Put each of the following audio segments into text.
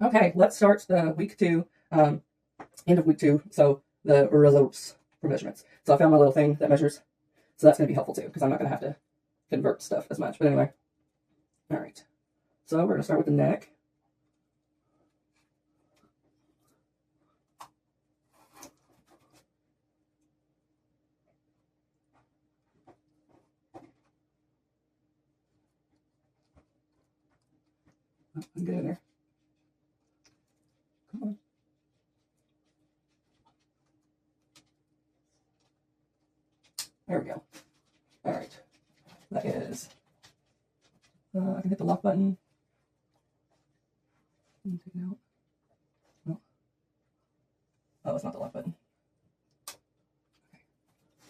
Okay, let's start the week 2, end of week 2. So the results for measurements. So I found my little thing that measures. So that's going to be helpful too, because I'm not going to have to convert stuff as much. But anyway, all right. So we're going to start with the neck. Oh, I'm getting there. Come on. There we go. All right. That is, I can hit the lock button. Take it out. No. Oh, it's not the lock button. Okay.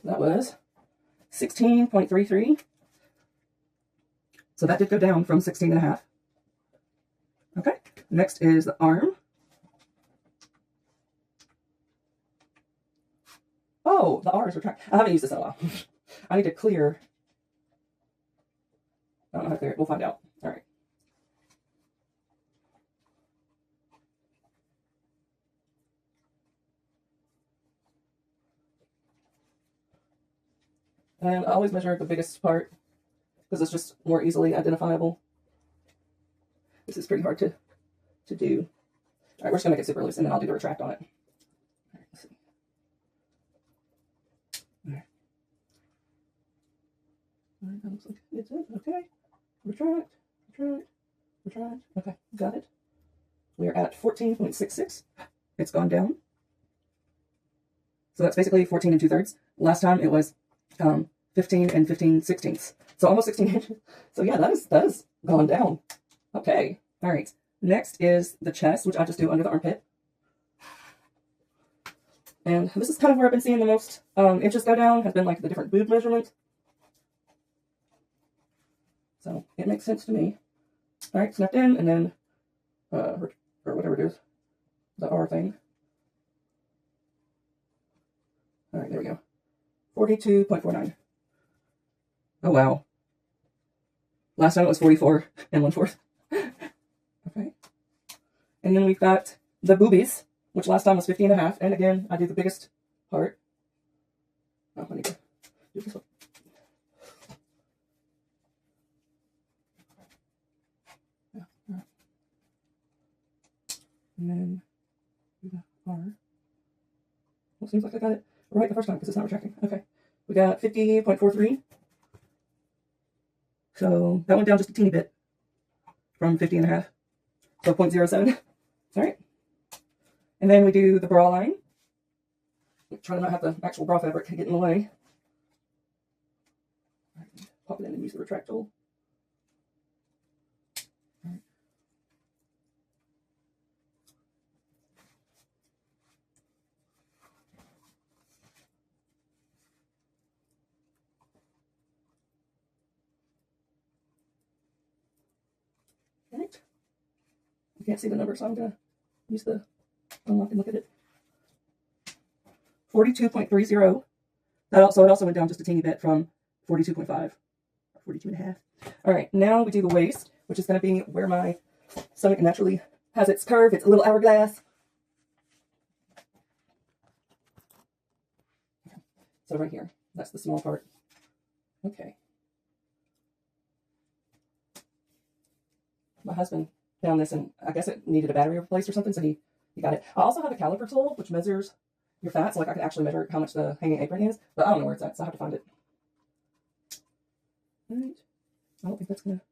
That was 16.33. So that did go down from 16.5. Okay. Next is the arm. Oh, the R is retract. I haven't used this in a while. I need to clear. I don't know how to clear it. We'll find out. All right. And I always measure the biggest part because it's just more easily identifiable. This is pretty hard to do. All right, we're just going to make it super loose, and then I'll do the retract on it. All right, let's see. All right. All right, that looks like it's it. Okay. Retract, retract, retract. Okay, got it. We're at 14.66. It's gone down. So that's basically 14 2/3. Last time it was 15 15/16. So almost 16 inches. So yeah, that is gone down. Okay. All right. Next is the chest, which I just do under the armpit. And this is kind of where I've been seeing the most inches go down, has been like the different boob measurement. So it makes sense to me. All right, snapped in, and then, or whatever it is, the R thing. All right, there we go. 42.49. Oh, wow. Last time it was 44 1/4. Okay. And then we've got the boobies, which last time was 50.5. And again, I do the biggest part. Oh, I need to do this one. Yeah, all right. And then do the R. Well, seems like I got it right the first time because it's not retracting. Okay. We got 50.43. So that went down just a teeny bit from 50.5. So 0.07. All right. And then we do the bra line. Try to not have the actual bra fabric get in the way. All right. Pop it in and use the retract tool. All right. All right. I can't see the number, so I'm going to use the unlock and look at it. 42.30. It also went down just a teeny bit from 42.5, 42.5. All right, now we do the waist, which is going to be where my stomach naturally has its curve. It's a little hourglass. Okay. So right here, that's the small part. Okay. My husband found this, and I guess it needed a battery replaced or something, so he got it. I also have a caliper tool, which measures your fat, so like I could actually measure how much the hanging apron is, but I don't know where it's at, so I have to find it. All right. I don't think that's going to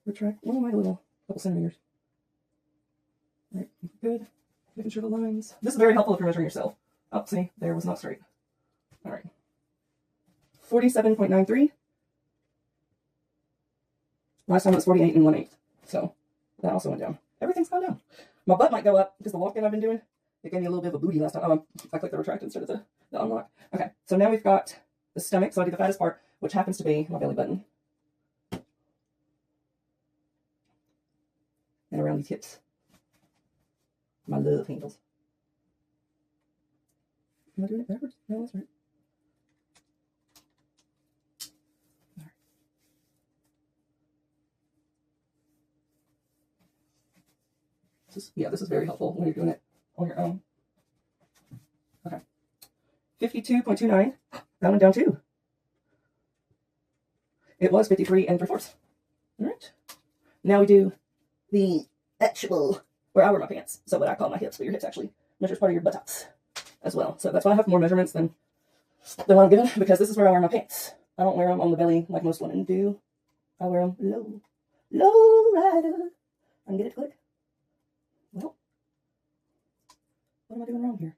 retract one of my little couple centimeters. All right, good. Making sure the lines. This is very helpful if you're measuring yourself. Oh, see, there was not straight. All right. 47.93. Last time it was 48 1/8. So that also went down. Everything's gone down. My butt might go up because the walk-in I've been doing, it gave me a little bit of a booty last time. Oh, I clicked the retract instead of the unlock. Okay, so now we've got the stomach. So I do the fattest part, which happens to be my belly button. And around these hips. My love handles. Am I doing it backwards? No, that's right. All right. This is very helpful when you're doing it on your own. Okay. 52.29. That went down too. It was 53 3/4. All right. Now we do the actual, where I wear my pants. So what I call my hips, but your hips actually measures part of your buttocks as well. So that's why I have more measurements than what I'm given, because this is where I wear my pants. I don't wear them on the belly like most women do. I wear them low. Low rider. I can get it quick. Well, what am I doing wrong here?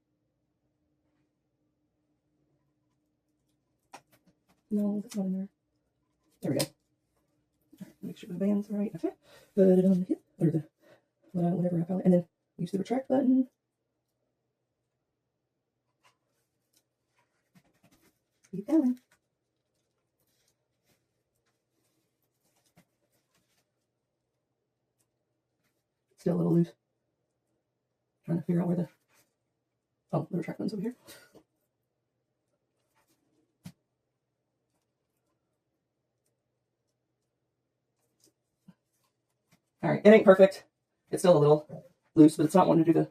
No, that's not in there. There we go. Make sure the band's right. Okay. Put it on the hip, or the, whatever I call it, and then use the retract button. Keep going. Still a little loose. Trying to figure out where the retract button's over here. All right, it ain't perfect. It's still a little loose, but it's not wanting to do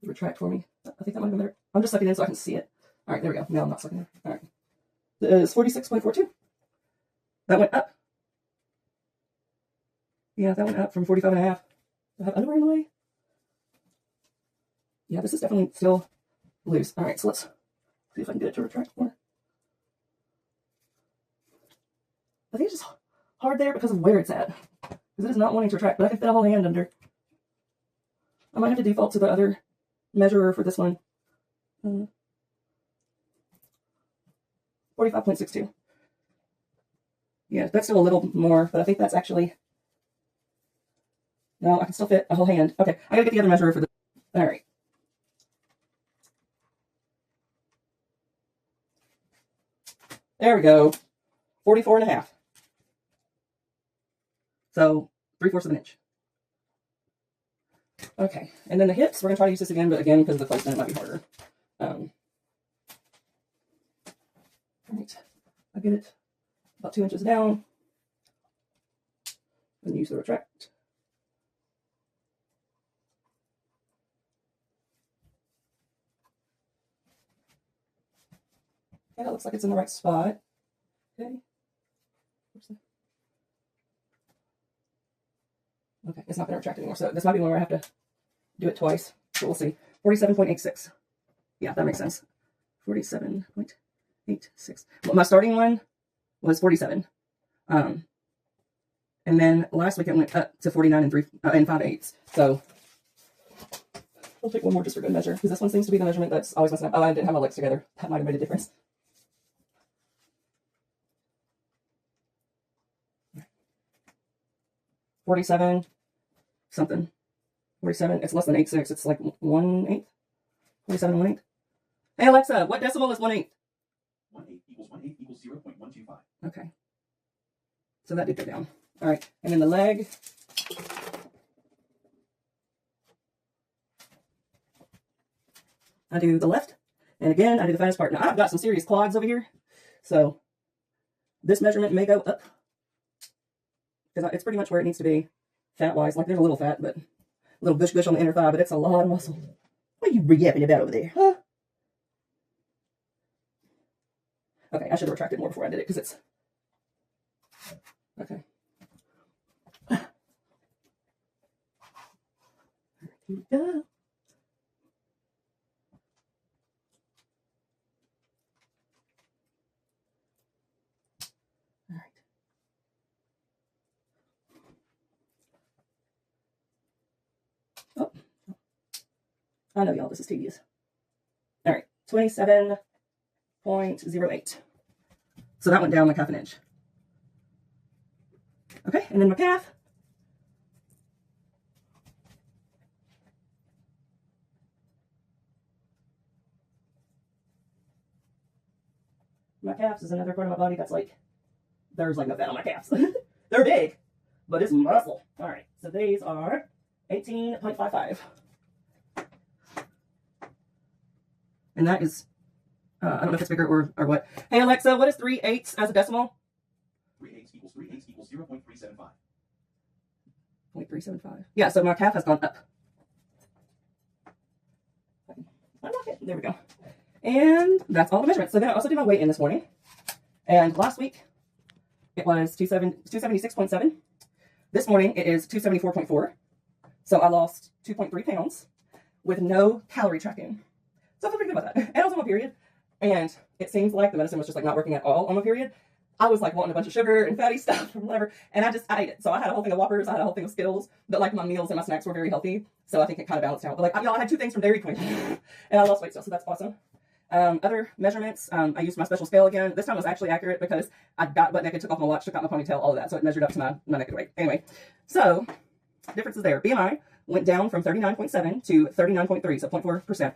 the retract for me. I think that might have been better. I'm just sucking in so I can see it. All right, there we go. Now I'm not sucking in. All right. It's 46.42. That went up. Yeah, that went up from 45.5. Do I have underwear in the way? Yeah, this is definitely still loose. All right, so let's see if I can get it to retract more. I think it's just hard there because of where it's at. Because it is not wanting to retract, but I can fit a whole hand under. I might have to default to the other measurer for this one. 45.62. Yeah, that's still a little more, but I think that's actually... No, I can still fit a whole hand. Okay, I gotta get the other measurer for this. All right. There we go. 44.5. So 3/4 of an inch. Okay, and then the hips, we're gonna try to use this again, but again, because of the placement, it might be harder. All right, I get it about 2 inches down, and use the retract. Okay, that looks like it's in the right spot. Okay. Okay, it's not going to retract anymore, so this might be one where I have to do it twice, but we'll see. 47.86. Yeah, that makes sense. 47.86. Well, my starting one was 47. And then last week it went up to 49 and 5/8. So I'll take one more just for good measure, because this one seems to be the measurement that's always messing up. Oh, I didn't have my legs together. That might have made a difference. 47 something. 47. It's less than 8/6. It's like 1/8. 47 1/8. Hey Alexa, what decimal is 1/8? 1/8 equals 1/8 equals 0.125. Okay. So that did go down. All right. And then the leg. I do the left. And again, I do the fattest part. Now I've got some serious clogs over here. So this measurement may go up, because it's pretty much where it needs to be fat-wise. Like, there's a little fat, but a little bush on the inner thigh, but it's a lot of muscle. What are you yapping about over there, huh? Okay, I should have retracted more before I did it, because it's... Okay. Here we go. Oh, I know y'all, this is tedious. All right, 27.08. So that went down like 1/2 inch. Okay, and then my calf. My calves is another part of my body that's like, there's like no fat on my calves. They're big, but it's muscle. All right, so these are 18.55. And that is, I don't know if it's bigger or what. Hey Alexa, what is 3/8 as a decimal? 3/8 equals 0.375. 0.375. Yeah, so my calf has gone up. Unlock it. There we go. And that's all the measurements. So then I also did my weight in this morning. And last week, it was 276.7. This morning, it is 274.4. So I lost 2.3 pounds with no calorie tracking. So I feel pretty good about that. And I was on my period. And it seems like the medicine was just like not working at all on my period. I was like wanting a bunch of sugar and fatty stuff and whatever. And I ate it. So I had a whole thing of Whoppers. I had a whole thing of Skittles. But like my meals and my snacks were very healthy. So I think it kind of balanced out. But like, y'all, I had 2 things from Dairy Queen. And I lost weight still. So that's awesome. Other measurements, I used my special scale again. This time was actually accurate because I got butt naked, took off my watch, took out my ponytail, all of that. So it measured up to my naked weight. Anyway, so differences there. BMI went down from 39.7 to 39.3, so 0.4%.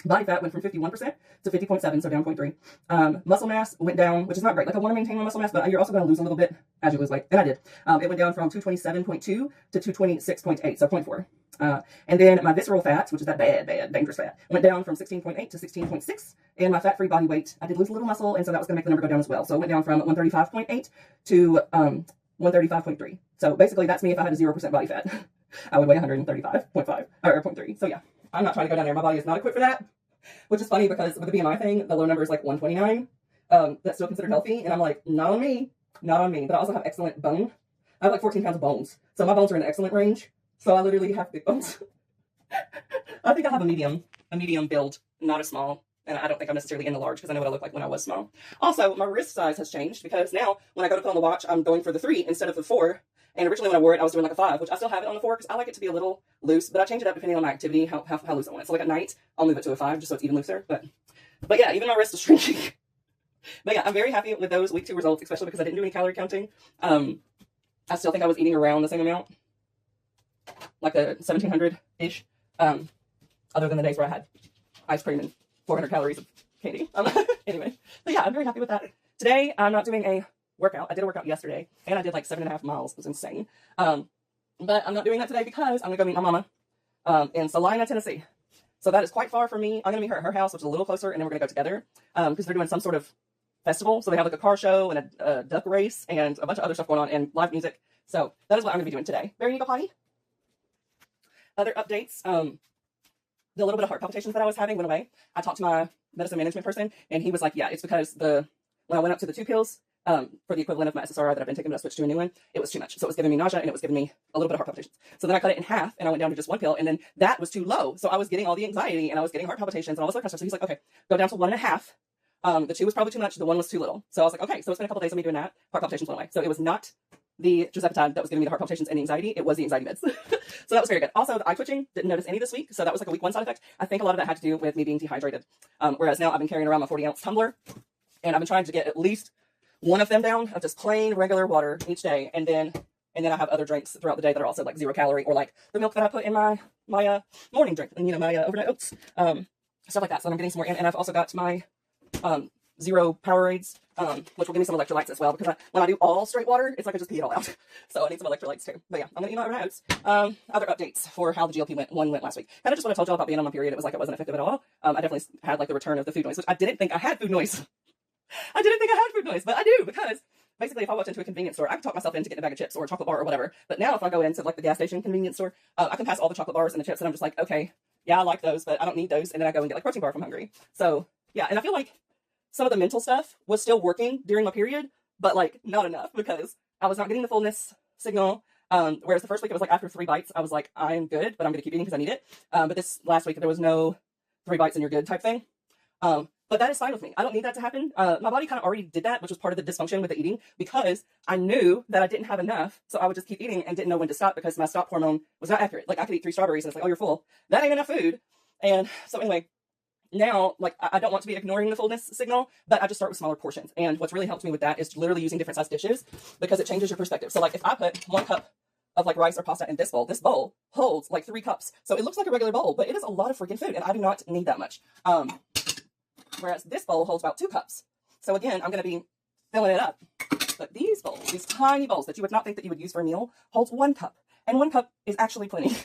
Body fat went from 51% to 50.7, so down 0.3. Muscle mass went down, which is not great. Like I want to maintain my muscle mass, but you're also going to lose a little bit as you lose weight. And I did. It went down from 227.2 to 226.8, so 0.4. And then my visceral fat, which is that bad, dangerous fat, went down from 16.8 to 16.6. And my fat-free body weight, I did lose a little muscle, and so that was going to make the number go down as well. So it went down from 135.8 to 135.3. So basically, that's me if I had a 0% body fat. I would weigh 135.5 or 0.3. So yeah, I'm not trying to go down there. My body is not equipped for that, which is funny because with the BMI thing, the low number is like 129. That's still considered healthy. And I'm like, not on me. But I also have excellent bone. I have like 14 pounds of bones. So my bones are in excellent range. So I literally have big bones. I think I have a medium build, not a small. And I don't think I'm necessarily in the large because I know what I look like when I was small. Also, my wrist size has changed because now when I go to put on the watch, I'm going for the 3 instead of the 4. And originally when I wore it, I was doing like a 5, which I still have it on the 4 because I like it to be a little loose, but I change it up depending on my activity, how loose I want it. So like at night, I'll move it to a 5 just so it's even looser. But yeah, even my wrist is shrinking. But yeah, I'm very happy with those week 2 results, especially because I didn't do any calorie counting. I still think I was eating around the same amount, like a 1,700-ish, other than the days where I had ice cream and 400 calories of candy. Anyway, but yeah, I'm very happy with that. Today, I'm not doing a workout. I did a workout yesterday, and I did like 7.5 miles. It was insane. But I'm not doing that today because I'm going to go meet my mama in Salina, Tennessee. So that is quite far from me. I'm going to meet her at her house, which is a little closer, and then we're going to go together because they're doing some sort of festival. So they have like a car show and a duck race and a bunch of other stuff going on and live music. So that is what I'm going to be doing today. Barry, you go potty? Other updates. The little bit of heart palpitations that I was having went away. I talked to my medicine management person, and he was like, yeah, it's because when I went up to the 2 pills for the equivalent of my SSRI that I've been taking, but I switched to a new one, it was too much. So it was giving me nausea, and it was giving me a little bit of heart palpitations. So then I cut it in half, and I went down to just 1 pill, and then that was too low. So I was getting all the anxiety, and I was getting heart palpitations, and all this other kind of stuff. So he's like, okay, go down to 1.5. The 2 was probably too much. The 1 was too little. So I was like, okay. So it's been a couple days of me doing that. Heart palpitations went away. So it was not the tirzepatide that was giving me the heart palpitations and the anxiety. It was the anxiety meds. So that was very good. Also, the eye twitching, didn't notice any this week. So that was like a week 1 side effect. I think a lot of that had to do with me being dehydrated. Whereas now I've been carrying around my 40-ounce tumbler, and I've been trying to get at least 1 of them down of just plain regular water each day. And then I have other drinks throughout the day that are also like 0 calorie, or like the milk that I put in my morning drink, and my overnight oats, stuff like that. So I'm getting some more in. And I've also got my 0 Powerades, which will give me some electrolytes as well, because when I do all straight water, it's like I just pee it all out. So I need some electrolytes too. But yeah, I'm gonna eat my overnight oats. Other updates for how the GLP-1 went last week. Kind of just what I told y'all about being on my period. It was like it wasn't effective at all. I definitely had like the return of the food noise, which I didn't think I had food noise. I didn't think I had food noise, but I do, because basically if I walked into a convenience store, I could talk myself into getting a bag of chips or a chocolate bar or whatever. But now if I go into like the gas station convenience store, I can pass all the chocolate bars and the chips, and I'm just like, okay, yeah, I like those, but I don't need those. And then I go and get like protein bar if I'm hungry. So yeah, and I feel like some of the mental stuff was still working during my period, but like not enough, because I was not getting the fullness signal. Whereas the first week it was like after 3 bites, I was like, I'm good, but I'm going to keep eating because I need it. But this last week there was no 3 bites and you're good type thing. But that is fine with me. I don't need that to happen. My body kind of already did that, which was part of the dysfunction with the eating, because I knew that I didn't have enough. So I would just keep eating and didn't know when to stop, because my stop hormone was not accurate. Like I could eat 3 strawberries and it's like, oh, you're full. That ain't enough food. And so anyway, now, like, I don't want to be ignoring the fullness signal, but I just start with smaller portions. And what's really helped me with that is literally using different size dishes, because it changes your perspective. So like if I put 1 cup of like rice or pasta in this bowl holds like 3 cups. So it looks like a regular bowl, but it is a lot of freaking food, and I do not need that much. Whereas this bowl holds about 2 cups. So again, I'm going to be filling it up. But these bowls, these tiny bowls that you would not think that you would use for a meal, holds 1 cup. And 1 cup is actually plenty.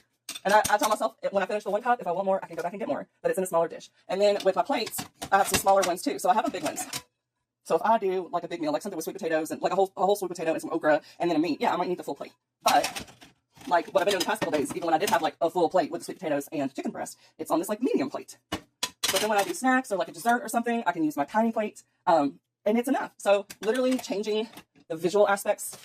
And I tell myself, when I finish the 1 cup, if I want more, I can go back and get more. But it's in a smaller dish. And then with my plates, I have some smaller ones too. So I have a big ones. So if I do like a big meal, like something with sweet potatoes and like a whole sweet potato and some okra and then a meat, yeah, I might need the full plate. But like what I've been doing the past couple days, even when I did have like a full plate with the sweet potatoes and chicken breast, it's on this like medium plate. But then when I do snacks or like a dessert or something, I can use my tiny plate, and it's enough. So literally changing the visual aspects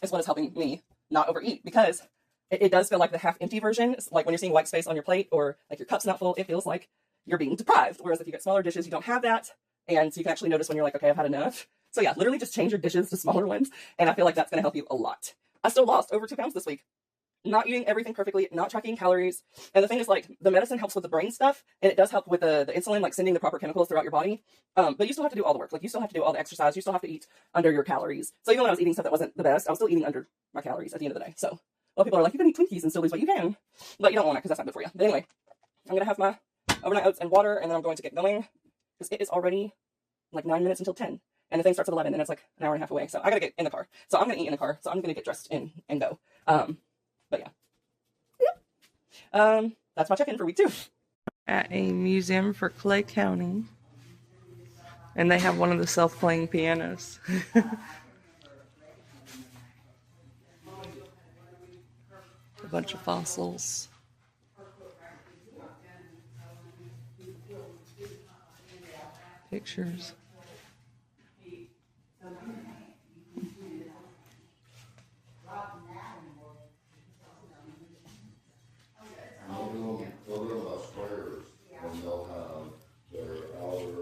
is what is helping me not overeat, because it does feel like the half empty version. It's like when you're seeing white space on your plate or like your cup's not full, it feels like you're being deprived. Whereas if you get smaller dishes, you don't have that. And so you can actually notice when you're like, okay, I've had enough. So yeah, literally just change your dishes to smaller ones. And I feel like that's going to help you a lot. I still lost over 2 pounds this week. Not eating everything perfectly, not tracking calories. And the thing is, like, the medicine helps with the brain stuff, and it does help with the insulin, like sending the proper chemicals throughout your body. But you still have to do all the work. Like, you still have to do all the exercise. You still have to eat under your calories. So even when I was eating stuff that wasn't the best, I was still eating under my calories at the end of the day. So a lot of people are like, you can eat Twinkies and still lose weight. You can, but you don't want to, because that's not good for you. But anyway, I'm going to have my overnight oats and water, and then I'm going to get going, because it is already like 9 minutes until 10. And the thing starts at 11, and it's like an hour and a half away. So I got to get in the car. So I'm going to eat in the car. So I'm going to get dressed and go. But yeah. That's my check-in for week 2. At a museum for Clay County, and they have one of the self-playing pianos. A bunch of fossils. Pictures.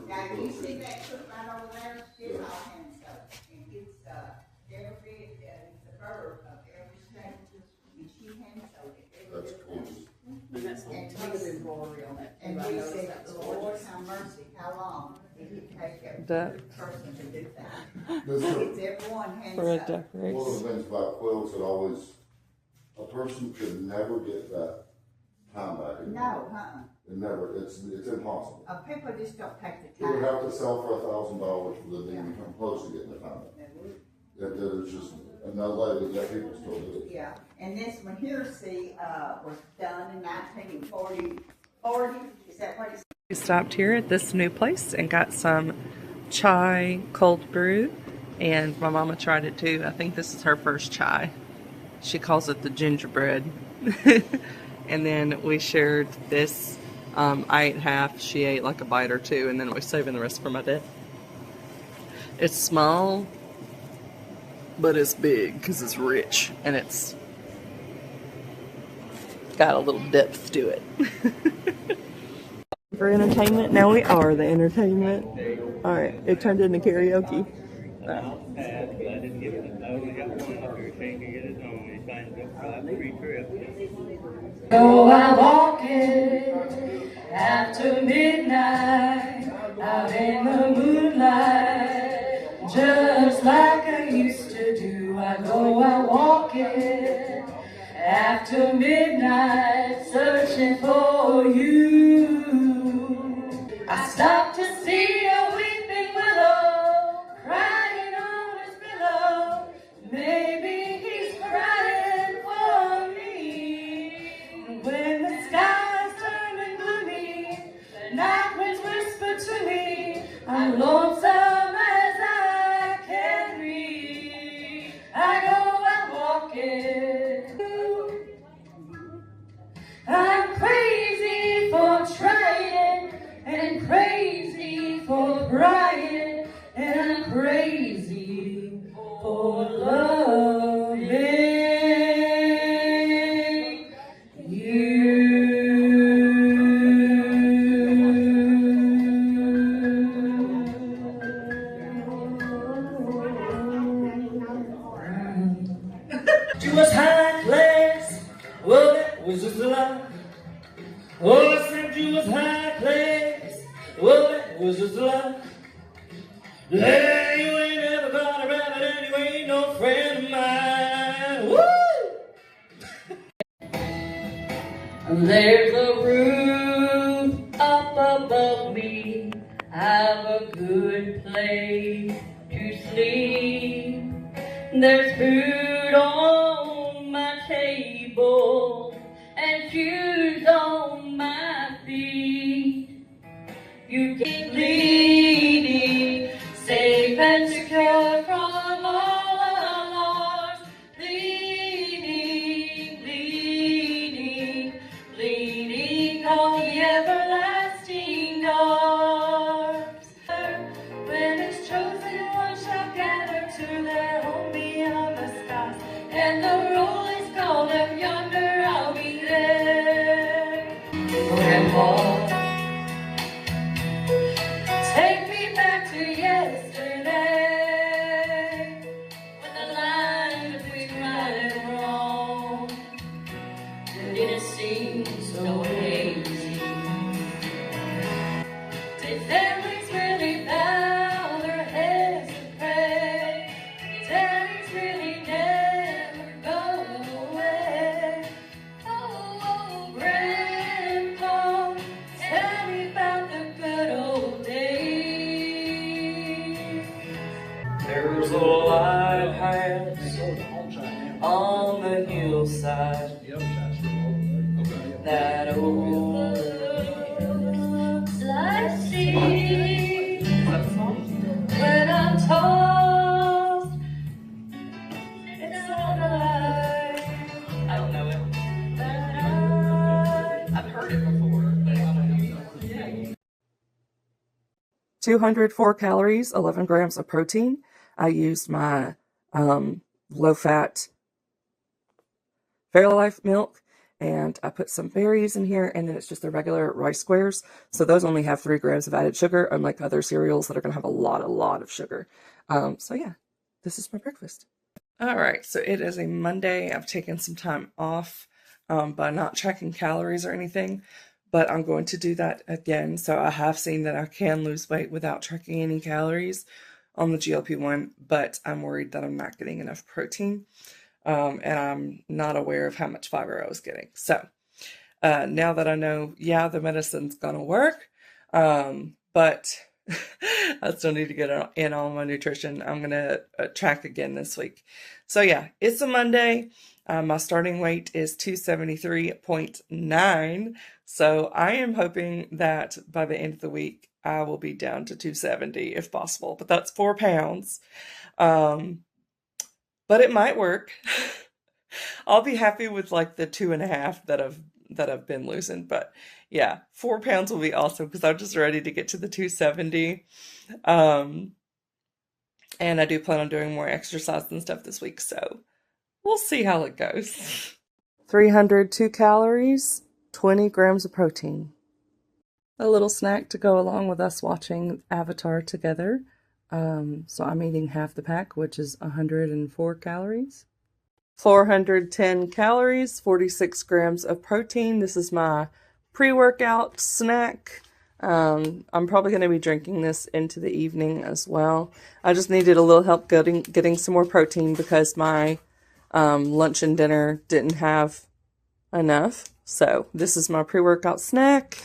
Now, you see that cook right over there? It's all hand soap. And it's, it's a bird of every state. And she hand soaked it. That's cool. And we said, Lord, have mercy, how long did it take a person to do that? It's everyone hand For a soaked. duck race. One of the things about quilts that always, a person could never get that time back. No, It never, it's impossible. people just don't take the You would time. have to sell for $1,000 for the thing to come close to getting the time back. It's just another lady that people still do it. Yeah, and this one here, see, was done in 1940, is that what it's? We stopped here at this new place and got some chai cold brew, and my mama tried it too. I think this is her first chai. She calls it the gingerbread. And then we shared this. I ate half, she ate like a bite or two, and then we're saving the rest for my dad. It's small, but it's big because it's rich and it's got a little depth to it. For entertainment, now we are the entertainment. All right, it turned into karaoke. Go out walking after midnight, out in the moonlight, just like I used to do. I go out walking after midnight, searching for you. I stopped to see a weeping willow crying on his pillow. Maybe he's crying for me. When the skies turn gloomy, the night winds whisper to me, I'm lonesome as I can be. I go out walking. I'm crazy for trying, and crazy for crying, and I'm crazy for loving you. She was high class, well that was just a lie. Oh, I said you was high class, well that was just a lie. Hey, you ain't never caught a rabbit and you ain't no friend of mine. Woo! There's a roof up above me, I've a good place to sleep. There's food on my table and shoes on my feet. You can lead me safe and secure from all alarms. Lead seems so hazy. Did families really bow their heads and pray? Did daddies really never go away? Oh, Grandpa, tell me about the good old days. There's a lighthouse on the hillside. That old I see when I'm tossed, it's not a lie. I don't know it. I've heard it before, but I don't know. 204 calories, 11 grams of protein. I used my low-fat Fairlife milk, and I put some berries in here, and then it's just the regular rice squares. So those only have 3 grams of added sugar, unlike other cereals that are going to have a lot of sugar. So yeah, this is my breakfast. All right, so it is a Monday. I've taken some time off by not checking calories or anything, but I'm going to do that again. So I have seen that I can lose weight without tracking any calories on the GLP-1, but I'm worried that I'm not getting enough protein. And I'm not aware of how much fiber I was getting. So now that I know, yeah, the medicine's gonna work, but I still need to get in on my nutrition. I'm gonna track again this week. So yeah, it's a Monday. My starting weight is 273.9. So I am hoping that by the end of the week, I will be down to 270 if possible, but that's 4 pounds. But it might work. I'll be happy with like the 2.5 that I've been losing. But yeah, 4 pounds will be awesome because I'm just ready to get to the 270. And I do plan on doing more exercise and stuff this week, so we'll see how it goes. 302 calories, 20 grams of protein. A little snack to go along with us watching Avatar together. So I'm eating half the pack, which is 104 calories. 410 calories, 46 grams of protein. This is my pre-workout snack. I'm probably going to be drinking this into the evening as well. I just needed a little help getting some more protein because my lunch and dinner didn't have enough. So this is my pre-workout snack.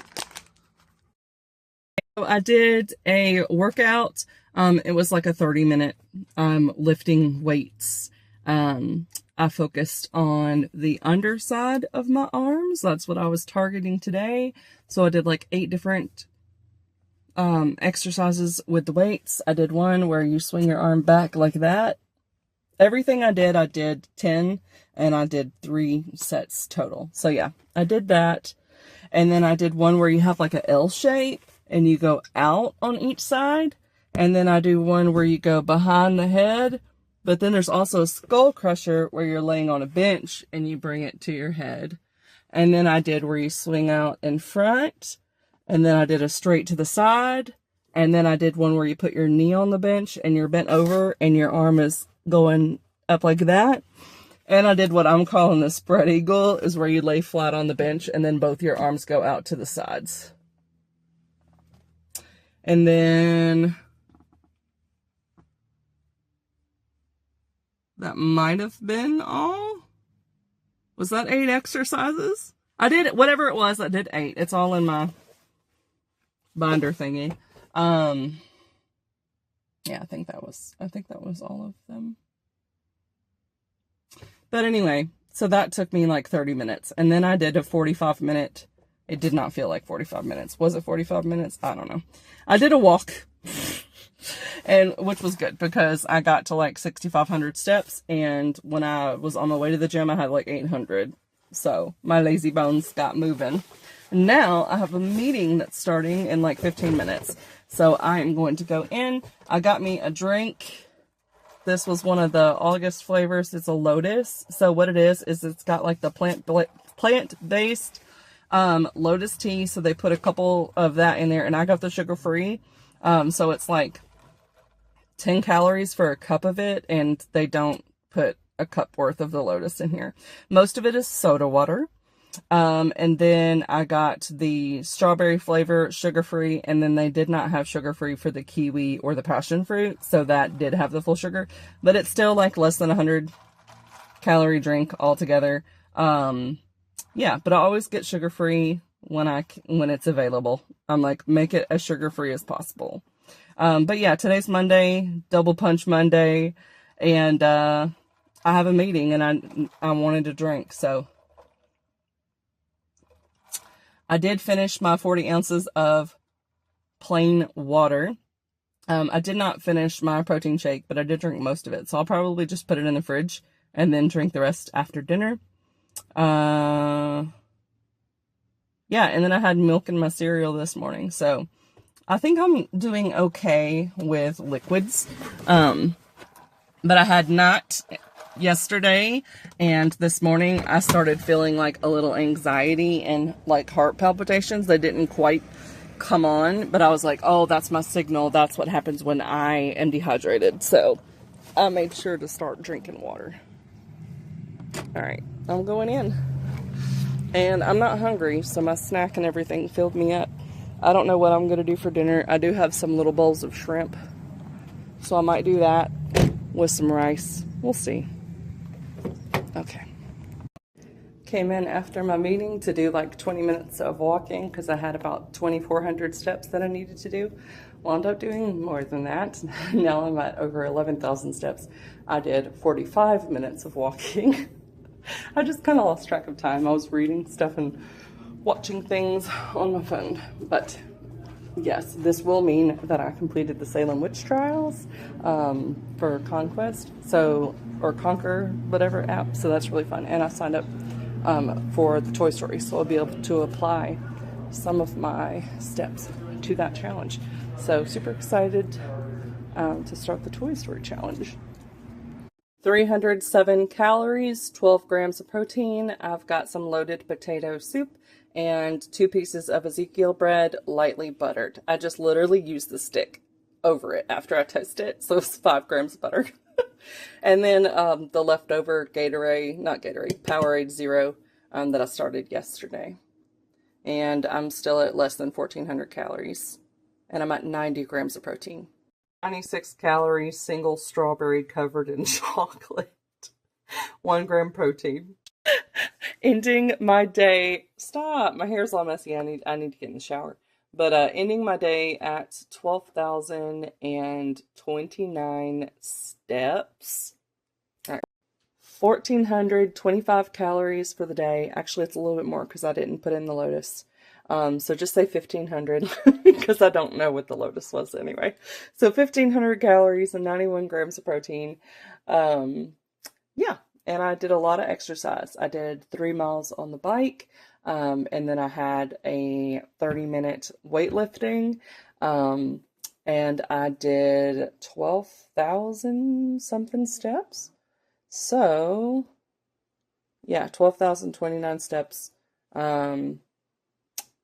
So I did a workout. It was like a 30-minute lifting weights. I focused on the underside of my arms. That's what I was targeting today. So I did like 8 different exercises with the weights. I did one where you swing your arm back like that. Everything I did 10, and I did 3 sets total. So yeah, I did that. And then I did one where you have like an L shape and you go out on each side. And then I do one where you go behind the head, but then there's also a skull crusher where you're laying on a bench and you bring it to your head. And then I did where you swing out in front, and then I did a straight to the side, and then I did one where you put your knee on the bench and you're bent over and your arm is going up like that. And I did what I'm calling the spread eagle, is where you lay flat on the bench and then both your arms go out to the sides. And then that might have been all. Was that 8 exercises? I did, whatever it was, I did 8. It's all in my binder thingy. Yeah, I think that was all of them. But anyway, so that took me like 30 minutes. And then I did a 45-minute. It did not feel like 45 minutes. Was it 45 minutes? I don't know. I did a walk. And which was good because I got to like 6,500 steps, and when I was on my way to the gym I had like 800. So my lazy bones got moving. Now I have a meeting that's starting in like 15 minutes. So I am going to go in. I got me a drink. This was one of the August flavors. It's a Lotus. So what it is it's got like the plant-based Lotus tea. So they put a couple of that in there, and I got the sugar-free. So it's like 10 calories for a cup of it, and they don't put a cup worth of the Lotus in here. Most of it is soda water. And then I got the strawberry flavor sugar-free, and then they did not have sugar-free for the kiwi or the passion fruit, so that did have the full sugar, but it's still like less than 100 calorie drink altogether. Yeah, but I always get sugar-free when it's available. I'm like, make it as sugar-free as possible. But yeah, today's Monday, Double Punch Monday, and I have a meeting, and I wanted to drink, so I did finish my 40 ounces of plain water. I did not finish my protein shake, but I did drink most of it. So I'll probably just put it in the fridge and then drink the rest after dinner. Yeah, and then I had milk in my cereal this morning. So I think I'm doing okay with liquids. But I had not yesterday, and this morning I started feeling like a little anxiety and like heart palpitations. They didn't quite come on, but I was like, oh, that's my signal. That's what happens when I am dehydrated. So I made sure to start drinking water. All right, I'm going in, and I'm not hungry, so my snack and everything filled me up. I don't know what I'm gonna do for dinner. I do have some little bowls of shrimp, so I might do that with some rice. We'll see. Okay. Came in after my meeting to do like 20 minutes of walking because I had about 2,400 steps that I needed to do. Wound up doing more than that. Now I'm at over 11,000 steps. I did 45 minutes of walking. I just kind of lost track of time. I was reading stuff and watching things on my phone. But yes, this will mean that I completed the Salem Witch Trials for Conquest, or Conquer, whatever app. So that's really fun. And I signed up for the Toy Story, so I'll be able to apply some of my steps to that challenge. So super excited to start the Toy Story challenge. 307 calories, 12 grams of protein. I've got some loaded potato soup and 2 pieces of Ezekiel bread, lightly buttered. I just literally used the stick over it after I toasted it, so it's 5 grams of butter. And then the leftover Powerade Zero that I started yesterday. And I'm still at less than 1,400 calories. And I'm at 90 grams of protein. 96 calories, single strawberry covered in chocolate. 1 gram protein. Ending my day, stop, my hair's all messy, I need to get in the shower. But ending my day at 12,029 steps. All right. 1,425 calories for the day. Actually, it's a little bit more because I didn't put in the Lotus. So just say 1,500 because I don't know what the Lotus was anyway. So 1,500 calories and 91 grams of protein. Yeah, and I did a lot of exercise. I did 3 miles on the bike. And then I had a 30-minute weightlifting, and I did 12,000 something steps. So, yeah, 12,029 steps.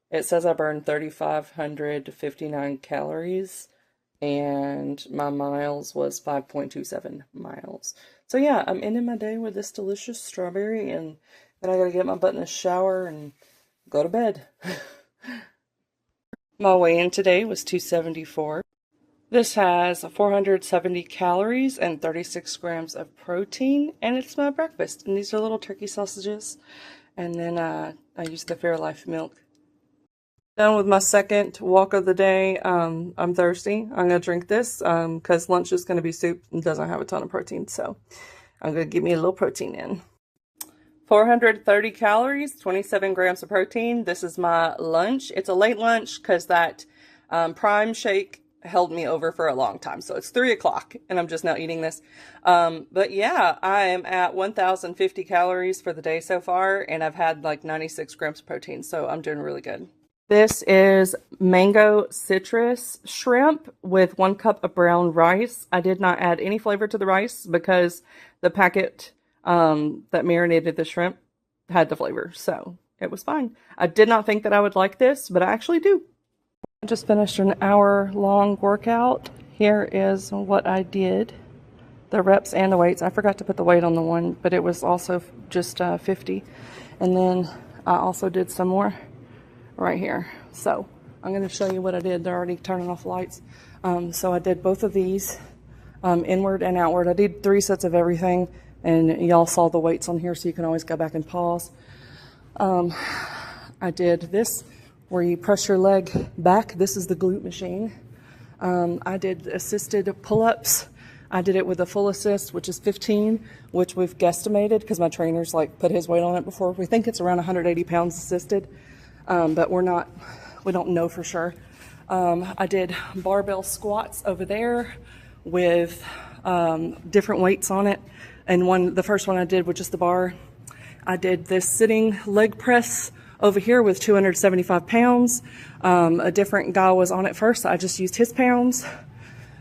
It says I burned 3,559 calories, and my miles was 5.27 miles. So yeah, I'm ending my day with this delicious strawberry, and then I gotta get my butt in the shower and go to bed. My weigh-in today was 274. This has 470 calories and 36 grams of protein, and it's my breakfast. And these are little turkey sausages. And then I used the Fairlife milk. Done with my second walk of the day. I'm thirsty. I'm gonna drink this because lunch is gonna be soup and doesn't have a ton of protein. So I'm gonna give me a little protein in. 430 calories, 27 grams of protein. This is my lunch. It's a late lunch because that Prime shake held me over for a long time. So it's 3 o'clock and I'm just now eating this. But yeah, I am at 1,050 calories for the day so far, and I've had like 96 grams of protein. So I'm doing really good. This is mango citrus shrimp with 1 cup of brown rice. I did not add any flavor to the rice because the packet that marinated the shrimp had the flavor, so it was fine. I did not think that I would like this, but I actually do. I just finished an hour-long workout. Here is what I did. The reps and the weights. I forgot to put the weight on the one, but it was also just 50. And then I also did some more right here. So I'm going to show you what I did. They're already turning off lights. So I did both of these, inward and outward. I did 3 sets of everything, and y'all saw the weights on here, so you can always go back and pause. I did this where you press your leg back. This is the glute machine. I did assisted pull-ups. I did it with a full assist, which is 15, which we've guesstimated because my trainer's like put his weight on it before. We think it's around 180 pounds assisted, but we don't know for sure. I did barbell squats over there with different weights on it. And the first one I did with just the bar. I did this sitting leg press over here with 275 pounds. A different guy was on it first, so I just used his pounds.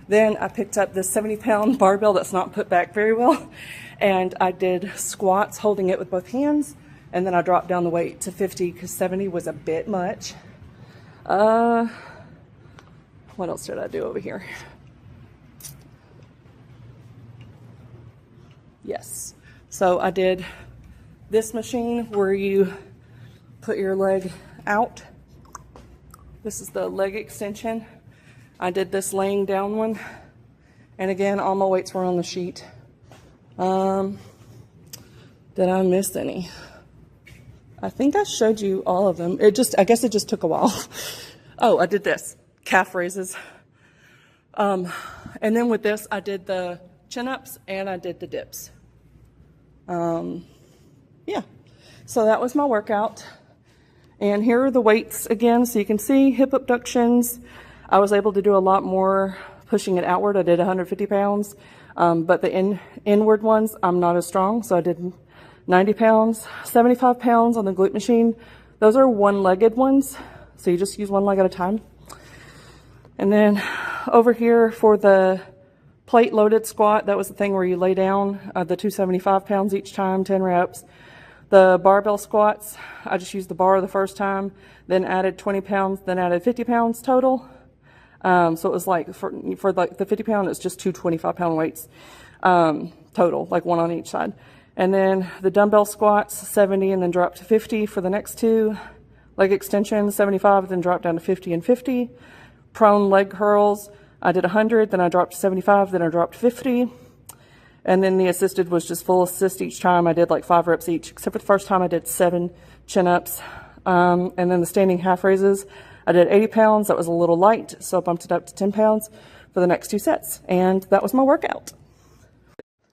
Then I picked up this 70-pound barbell that's not put back very well, and I did squats holding it with both hands, and then I dropped down the weight to 50 because 70 was a bit much. What else did I do over here? Yes. So I did this machine where you put your leg out. This is the leg extension. I did this laying down one. And again, all my weights were on the sheet. Did I miss any? I think I showed you all of them. I guess it just took a while. Oh, I did this, calf raises. And then with this, I did the chin-ups and I did the dips. Yeah, so that was my workout. And here are the weights again, so you can see hip abductions. I was able to do a lot more pushing it outward. I did 150 pounds, but the inward ones, I'm not as strong, so I did 90 pounds, 75 pounds on the glute machine. Those are one-legged ones, so you just use one leg at a time. And then over here for the plate loaded squat, that was the thing where you lay down the 275 pounds each time, 10 reps. The barbell squats, I just used the bar the first time, then added 20 pounds, then added 50 pounds total. So it was like, for like the 50 pound, it's just 2 25-pound weights total, like one on each side. And then the dumbbell squats, 70, and then drop to 50 for the next 2. Leg extensions, 75, then drop down to 50 and 50. Prone leg curls, I did 100, then I dropped to 75, then I dropped to 50. And then the assisted was just full assist each time. I did like 5 reps each, except for the first time I did 7 chin-ups. And then the standing half raises, I did 80 pounds. That was a little light, so I bumped it up to 10 pounds for the next 2 sets. And that was my workout.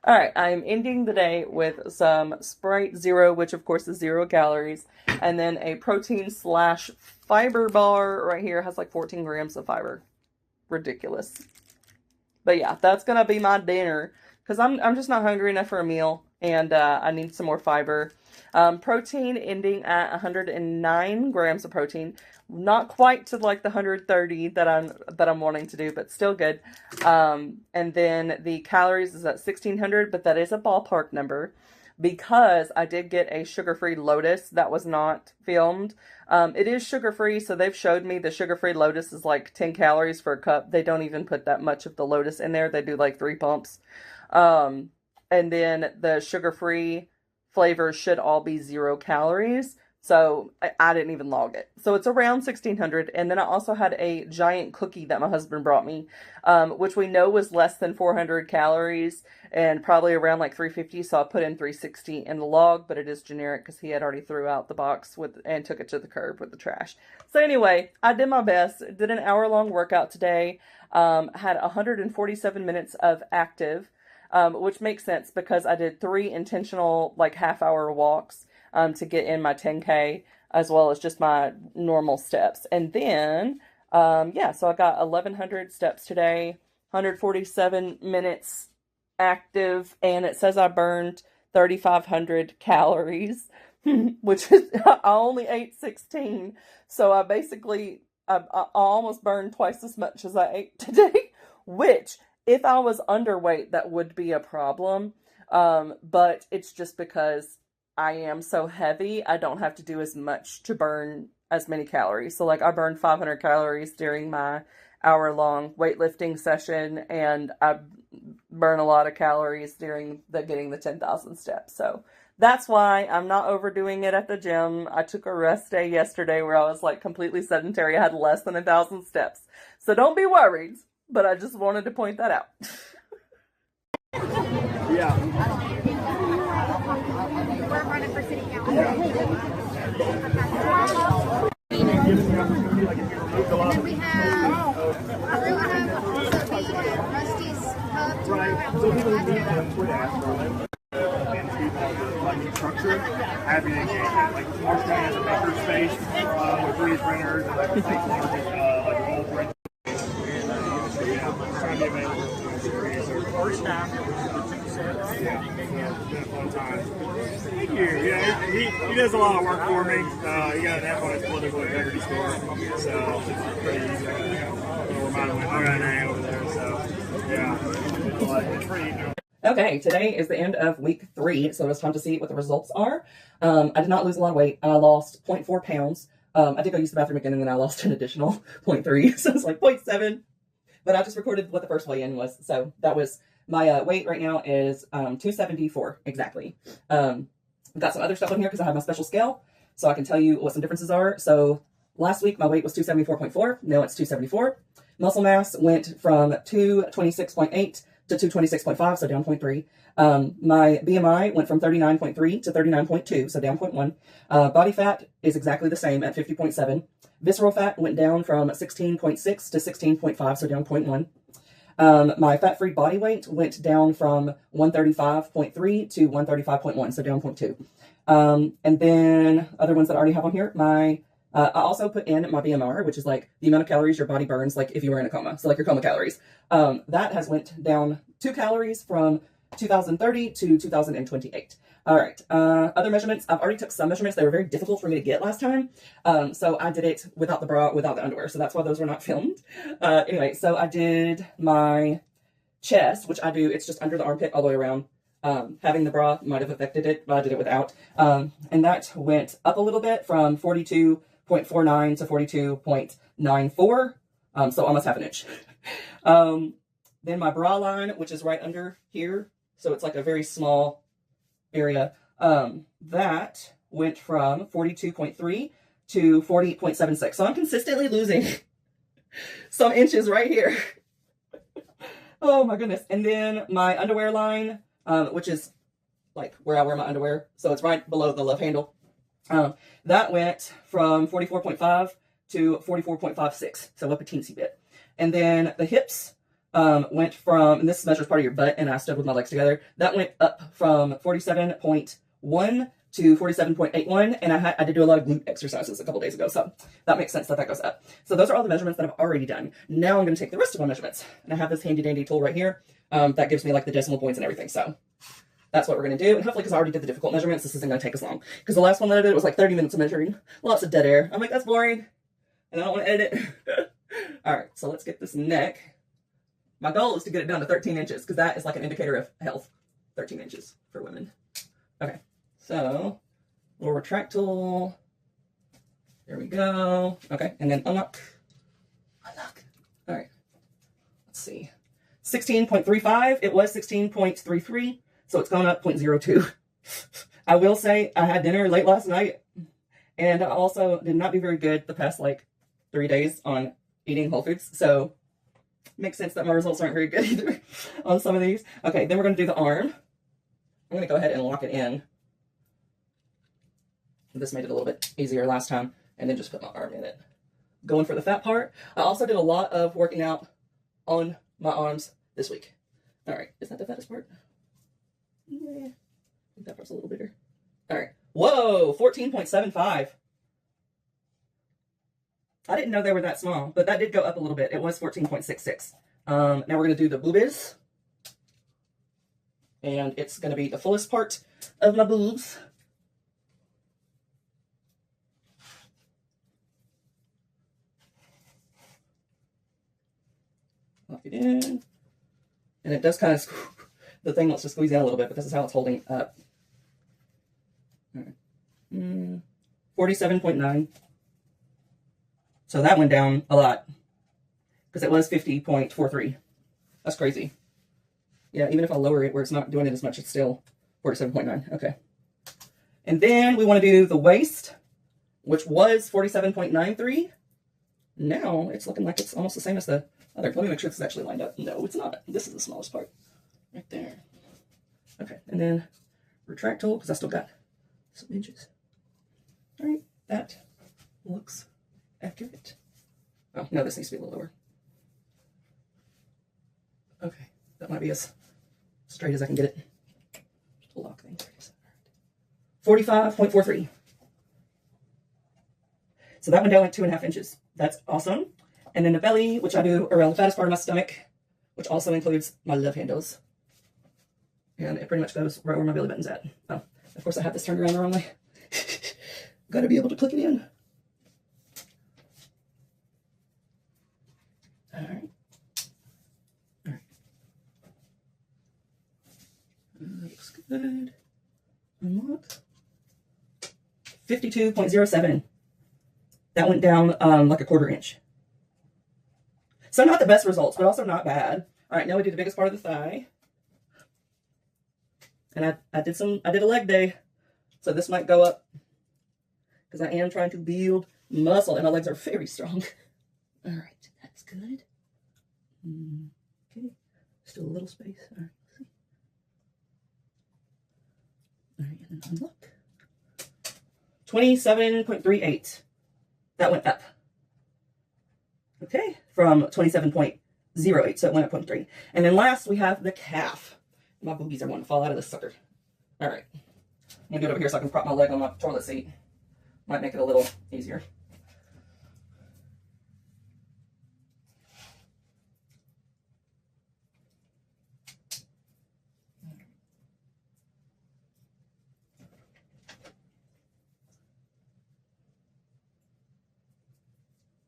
All right, I'm ending the day with some Sprite Zero, which of course is 0 calories, and then a protein/fiber bar right here. Has like 14 grams of fiber. Ridiculous. But yeah, that's gonna be my dinner because I'm just not hungry enough for a meal, and I need some more fiber. Protein ending at 109 grams of protein. Not quite to like the 130 that I'm wanting to do, but still good. And then the calories is at 1600, but that is a ballpark number because I did get a sugar-free Lotus that was not filmed. It is sugar-free, so they've showed me the sugar-free Lotus is like 10 calories for a cup. They don't even put that much of the Lotus in there. They do like 3 pumps. And then the sugar-free flavors should all be 0 calories. So I didn't even log it. So it's around 1600. And then I also had a giant cookie that my husband brought me, which we know was less than 400 calories and probably around like 350. So I put in 360 in the log, but it is generic because he had already threw out the box and took it to the curb with the trash. So anyway, I did my best. Did an hour-long workout today. Had 147 minutes of active, which makes sense because I did 3 intentional like half-hour walks. To get in my 10K as well as just my normal steps. And then, yeah, so I got 1,100 steps today, 147 minutes active, and it says I burned 3,500 calories, which is, I only ate 16. So I basically, I almost burned twice as much as I ate today, which if I was underweight, that would be a problem. But it's just because I am so heavy, I don't have to do as much to burn as many calories. So like I burned 500 calories during my hour-long weightlifting session, and I burn a lot of calories during getting the 10,000 steps. So That's why I'm not overdoing it at the gym. I took a rest day yesterday where I was like completely sedentary. I had less than 1,000 steps. So don't be worried, but I just wanted to point that out. Yeah. We're running for city council. And then we have Rusty's Hub tomorrow. So people need to quit after and keep all the like structure, having engagement, like Marsh County has a maker space with 3D printers and like like a whole print. Trying to be available to creators. First time it's been a fun time. Thank you. Yeah, he does a lot of work for me. He got an app on his political integrity store, so it's pretty easy. We'll remind him I got an A over there, so yeah, but it's pretty easy. Okay, today is the end of week 3, so it's time to see what the results are. I did not lose a lot of weight. I lost 0.4 pounds. I did go use the bathroom again, and then I lost an additional 0.3, so it's like 0.7. But I just recorded what the first weigh-in was, so that was my weight right now is 274 exactly. I've got some other stuff on here because I have my special scale, so I can tell you what some differences are. So last week my weight was 274.4. Now it's 274. Muscle mass went from 226.8 to 226.5, so down 0.3. My BMI went from 39.3 to 39.2, so down 0.1. Body fat is exactly the same at 50.7. Visceral fat went down from 16.6 to 16.5, so down 0.1. My fat-free body weight went down from 135.3 to 135.1, so down 0.2. And then other ones that I already have on here, I also put in my BMR, which is like the amount of calories your body burns, like if you were in a coma. So like your coma calories. That has went down 2 calories from 2030 to 2028. All right. Other measurements. I've already took some measurements. They were very difficult for me to get last time. So I did it without the bra, without the underwear. So that's why those were not filmed. Anyway, so I did my chest, which I do. It's just under the armpit all the way around. Having the bra might have affected it, but I did it without. And that went up a little bit from 42.49 to 42.94. So almost half an inch. Then my bra line, which is right under here. So it's like a very small area. That went from 42.3 to 40.76. So I'm consistently losing some inches right here. Oh my goodness. And then my underwear line, which is like where I wear my underwear. So it's right below the love handle. That went from 44.5 to 44.56. So up a teensy bit. And then the hips went from, and this measures part of your butt, and I stood with my legs together. That went up from 47.1 to 47.81, and I did do a lot of glute exercises a couple days ago, so that makes sense that that goes up. So those are all the measurements that I've already done. Now I'm going to take the rest of my measurements, and I have this handy dandy tool right here that gives me like the decimal points and everything. So that's what we're going to do, and hopefully, because I already did the difficult measurements, this isn't going to take as long. Because the last one that I did was like 30 minutes of measuring, lots of dead air. I'm like, that's boring, and I don't want to edit it. All right, so let's get this neck. My goal is to get it down to 13 inches because that is like an indicator of health. 13 inches for women. Okay, so little retractile. There we go. Okay, and then unlock. Unlock. All right, let's see. 16.35. It was 16.33, so it's gone up 0.02. I will say I had dinner late last night, and I also did not do very good the past like 3 days on eating whole foods, so makes sense that my results aren't very good either on some of these. Okay, then we're going to do the arm. I'm going to go ahead and lock it in. This made it a little bit easier last time, and then just put my arm in it. Going for the fat part. I also did a lot of working out on my arms this week. All right, is that the fattest part? Yeah, I think that part's a little bigger. All right, whoa, 14.75. I didn't know they were that small, but that did go up a little bit. It was 14.66. Now we're going to do the boobies. And it's going to be the fullest part of my boobs. Lock it in. And it does kind of, the thing wants to squeeze in a little bit, but this is how it's holding up. All right. 47.9. So that went down a lot because it was 50.43. That's crazy. Yeah, even if I lower it where it's not doing it as much, it's still 47.9. Okay. And then we want to do the waist, which was 47.93. Now it's looking like it's almost the same as the other. Let me make sure this is actually lined up. No, it's not. This is the smallest part right there. Okay, and then retract tool, because I still got some inches. All right, that looks accurate. Oh, no, this needs to be a little lower. Okay, that might be as straight as I can get it. Just a lock thing. 45.43. So that went down like 2.5 inches. That's awesome. And then the belly, which I do around the fattest part of my stomach, which also includes my love handles. And it pretty much goes right where my belly button's at. Oh, of course I have this turned around the wrong way. Gotta be able to click it in. All right. All right. Looks good. Unlock. 52.07. That went down like a 1/4 inch. So not the best results, but also not bad. All right, now we do the biggest part of the thigh. And I did a leg day. So this might go up because I am trying to build muscle and my legs are very strong. All right, that's good. Okay, still a little space. All right, let's see. All right, and then unlock. 27.38. That went up. Okay, from 27.08, so it went up 0.3. And then last we have the calf. My boobies are wanting to fall out of this sucker. All right, I'm gonna do it over here so I can prop my leg on my toilet seat. Might make it a little easier.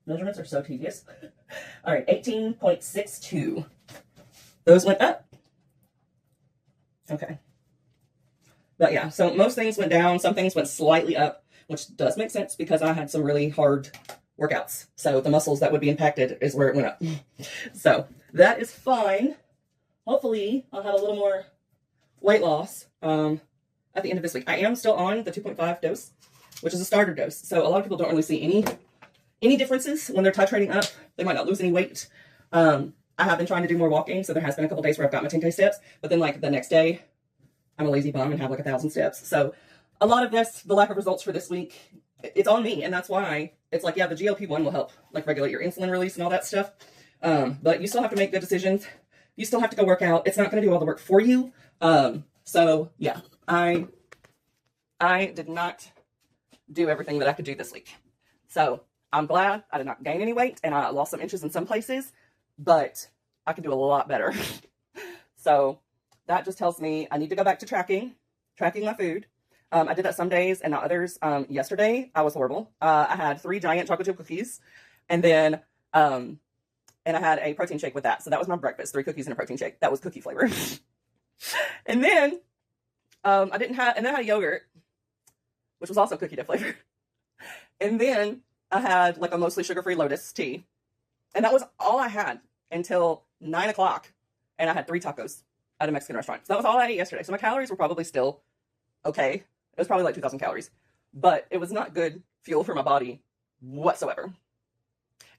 Measurements are so tedious. All right, 18.62. Those went up. Okay. But yeah, so most things went down. Some things went slightly up, which does make sense because I had some really hard workouts. So the muscles that would be impacted is where it went up. So that is fine. Hopefully I'll have a little more weight loss at the end of this week. I am still on the 2.5 dose, which is a starter dose. So a lot of people don't really see any differences when they're titrating up. They might not lose any weight. I have been trying to do more walking, so there has been a couple days where I've got my 10K steps, but then like the next day, I'm a lazy bum and have like 1,000 steps. So a lot of this, the lack of results for this week, it's on me, and that's why it's like, yeah, the GLP-1 will help like regulate your insulin release and all that stuff. But you still have to make good decisions. You still have to go work out. It's not going to do all the work for you. So yeah, I did not do everything that I could do this week. So I'm glad I did not gain any weight, and I lost some inches in some places, but I can do a lot better. So that just tells me I need to go back to tracking my food. I did that some days and not others. Yesterday, I was horrible. I had 3 giant chocolate chip cookies, and then and I had a protein shake with that. So that was my breakfast, 3 cookies and a protein shake. That was cookie flavor. And then I had a yogurt, which was also cookie dough flavor. And then I had like a mostly sugar-free Lotus tea. And that was all I had until 9 o'clock. And I had 3 tacos at a Mexican restaurant. So that was all I ate yesterday. So my calories were probably still okay. It was probably like 2,000 calories. But it was not good fuel for my body whatsoever.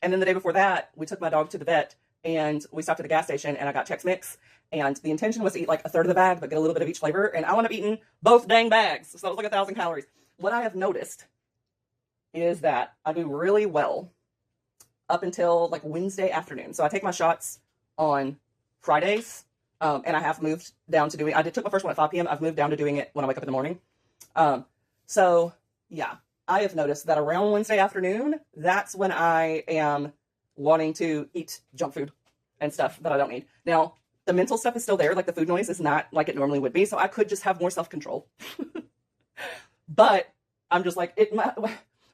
And then the day before that, we took my dog to the vet and we stopped at the gas station and I got Chex Mix. And the intention was to eat like a third of the bag, but get a little bit of each flavor. And I wound up eating both dang bags. So that was like 1,000 calories. What I have noticed is that I do really well up until like Wednesday afternoon. So I take my shots on Fridays. And I have moved down to doing, I took my first one at 5 p.m. I've moved down to doing it when I wake up in the morning. So yeah, I have noticed that around Wednesday afternoon, that's when I am wanting to eat junk food and stuff that I don't need. Now, the mental stuff is still there. Like the food noise is not like it normally would be. So I could just have more self-control. But I'm just like,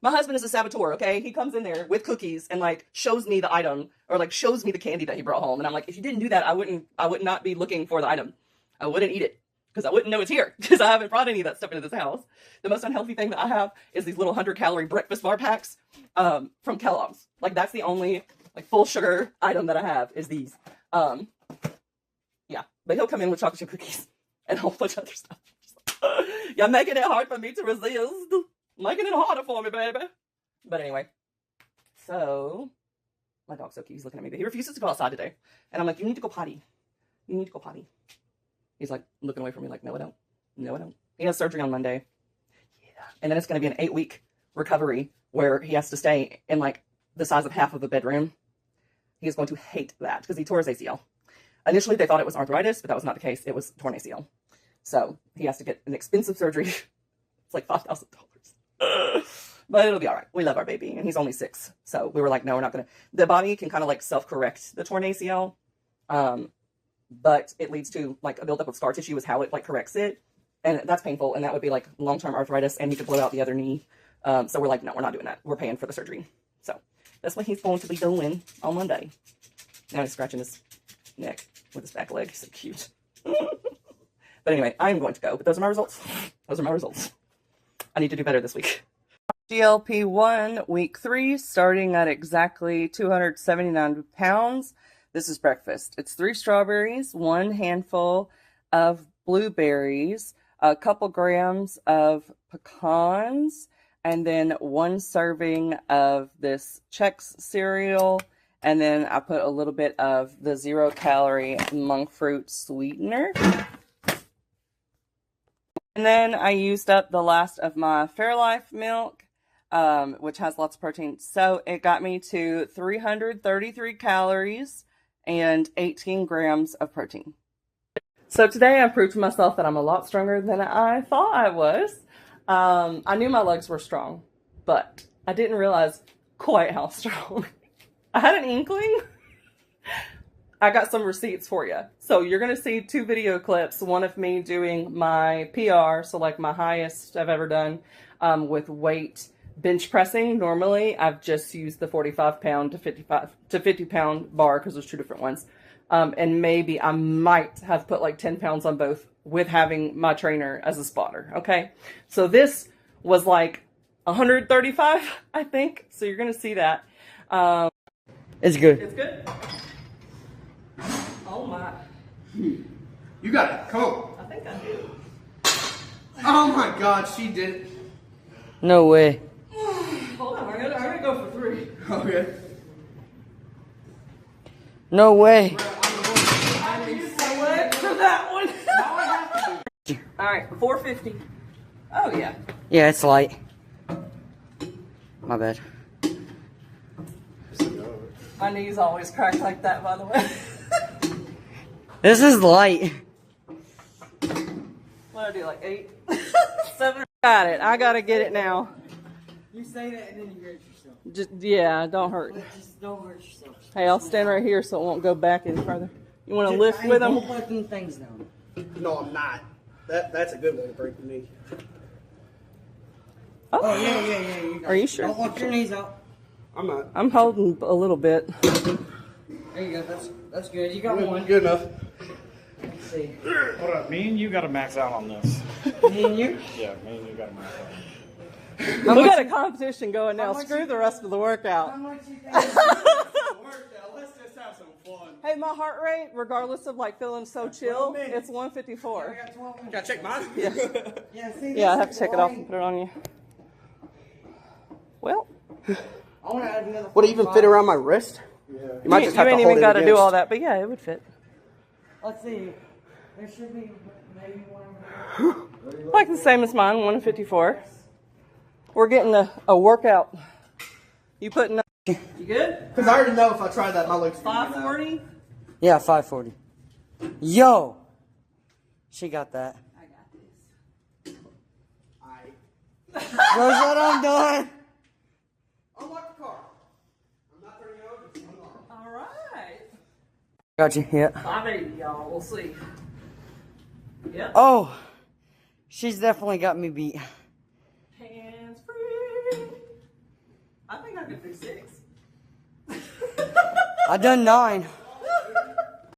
my husband is a saboteur, okay? He comes in there with cookies and like shows me the item or like shows me the candy that he brought home. And I'm like, if you didn't do that, I would not be looking for the item. I wouldn't eat it because I wouldn't know it's here because I haven't brought any of that stuff into this house. The most unhealthy thing that I have is these little 100-calorie breakfast bar packs from Kellogg's. Like that's the only like full sugar item that I have is these. Yeah, but he'll come in with chocolate chip cookies and a whole bunch of other stuff. You're making it hard for me to resist. Making it harder for me, baby. But anyway, so my dog's so cute. He's looking at me, but he refuses to go outside today. And I'm like, you need to go potty. You need to go potty. He's like looking away from me like, no, I don't. No, I don't. He has surgery on Monday. Yeah. And then it's going to be an 8-week recovery where he has to stay in like the size of half of a bedroom. He is going to hate that because he tore his ACL. Initially, they thought it was arthritis, but that was not the case. It was torn ACL. So he has to get an expensive surgery. It's like $5,000. But it'll be all right. We love our baby, and he's only 6. So we were like, no, we're not going to. The body can kind of like self-correct the torn ACL. But it leads to like a buildup of scar tissue is how it like corrects it. And that's painful. And that would be like long-term arthritis, and he could blow out the other knee. So we're like, no, we're not doing that. We're paying for the surgery. So that's what he's going to be doing on Monday. Now he's scratching his neck with his back leg. He's so cute. But anyway, I'm going to go. But those are my results. Those are my results. I need to do better this week. GLP-1 week 3, starting at exactly 279 pounds. This is breakfast. It's 3 strawberries, 1 handful of blueberries, a couple grams of pecans, and then 1 serving of this Chex cereal. And then I put a little bit of the 0-calorie monk fruit sweetener. And then I used up the last of my Fairlife milk, which has lots of protein. So it got me to 333 calories and 18 grams of protein. So today I proved to myself that I'm a lot stronger than I thought I was. I knew my legs were strong, but I didn't realize quite how strong. I had an inkling. I got some receipts for you. So you're going to see 2 video clips. One of me doing my PR, so like my highest I've ever done with weight bench pressing. Normally, I've just used the 45-pound to 50-pound bar because there's 2 different ones. And maybe I might have put like 10 pounds on both with having my trainer as a spotter. Okay. So this was like 135, I think. So you're going to see that. It's good. It's good. Oh my. You got it. Come on. I think I do. Oh my God, she did it. No way. Hold on. I'm going to go for 3. Okay. No way. I need so much for that one. All right. 450. Oh, yeah. Yeah, it's light. My bad. My knees always crack like that, by the way. This is light. What do I do, like 8? 7? Got it. I got to get it now. You say that and then you hurt yourself. Just, yeah, don't hurt. Just don't hurt yourself. Hey, I'll stand right here so it won't go back any further. You want to lift with them? Don't let them things down. No, I'm not. That's a good way to break the knee. Oh, yeah. You got Are you it. sure? Don't walk your knees out. I'm not. I'm holding a little bit. There you go. That's good. You got one. Good enough. Let's see. Hold up, me and you got to max out on this. Me and you? Yeah, me and you got to max out. We got a competition going now. Screw the rest of the workout. How much you think? Let's just have some fun. Hey, my heart rate, regardless of like feeling so chill, it's 154. I got 12 minutes. Gotta check mine. Yeah, see, Yeah, I this have to is take it off light. and put it on you. Well, I want to add another. Would it even fit around my wrist? Yeah. You might just have you to ain't hold even it got to do against. all that, but yeah, it would fit. Let's see. There should be maybe one over there. Like the same as mine, 154. We're getting a workout. You putting up? You good? Because I already know if I try that, my legs. 540? Yeah, 540. Yo! She got that. I got this. Where's what I'm doing? Unlock the car. I'm not turning it over. Just unlock. All right. Got you, yeah. 580, y'all. We'll see. Yep. Oh! She's definitely got me beat. Hands free. I think I could do 6. I done 9.